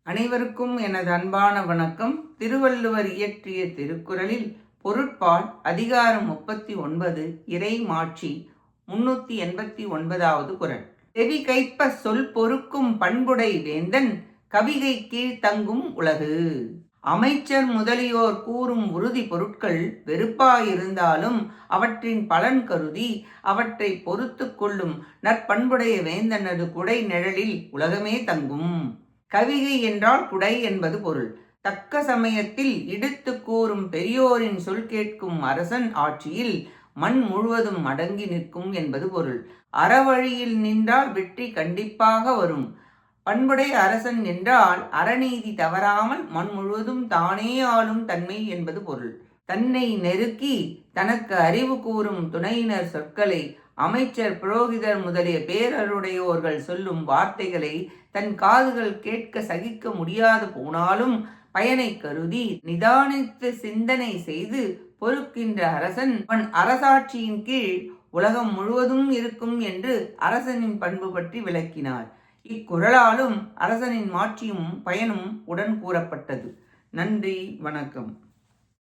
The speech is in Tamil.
அனைவருக்கும் எனது அன்பான வணக்கம். திருவள்ளுவர் இயற்றிய திருக்குறளில் பொருட்பால் அதிகாரம் 39 இறை மாட்சி 389வது குறள். செவி கைப்ப சொல் பொறுக்கும் பண்புடை வேந்தன் கவிகை கீழ் தங்கும் உலகு. அமைச்சர் முதலியோர் கூறும் உறுதி பொருட்கள் வெறுப்பாயிருந்தாலும் அவற்றின் பலன் கருதி அவற்றை பொறுத்து கொள்ளும் நற்பண்புடைய வேந்தனது குடை நிழலில் உலகமே தங்கும். கவிகை என்றால் குடை என்பது பொருள். தக்க சமயத்தில் இடித்து கூறும் பெரியோரின் சொல் கேட்கும் அரசன் ஆட்சியில் மண் முழுவதும் அடங்கி நிற்கும் என்பது பொருள். அறவழியில் நின்றால் வெற்றி கண்டிப்பாக வரும். பண்புடைய அரசன் என்றால் அறநீதி தவறாமல் மண் முழுவதும் தானே ஆளும் தன்மை என்பது பொருள். தன்னை நெருக்கி தனக்கு அறிவு கூறும் துணையினர் சொற்களை, அமைச்சர் புரோகிதர் முதலிய பேரருடையோர்கள் சொல்லும் வார்த்தைகளை தன் காதுகள் கேட்க சகிக்க முடியாது போனாலும் பயனை கருதி நிதானித்து சிந்தனை செய்து பொறுக்கின்ற அரசன் அரசாட்சியின் கீழ் உலகம் முழுவதும் இருக்கும் என்று அரசனின் பண்பு பற்றி விளக்கினார். இக்குறளாலும் அரசனின் மாட்சியும் பயனும் உடன் கூறப்பட்டது. நன்றி, வணக்கம்.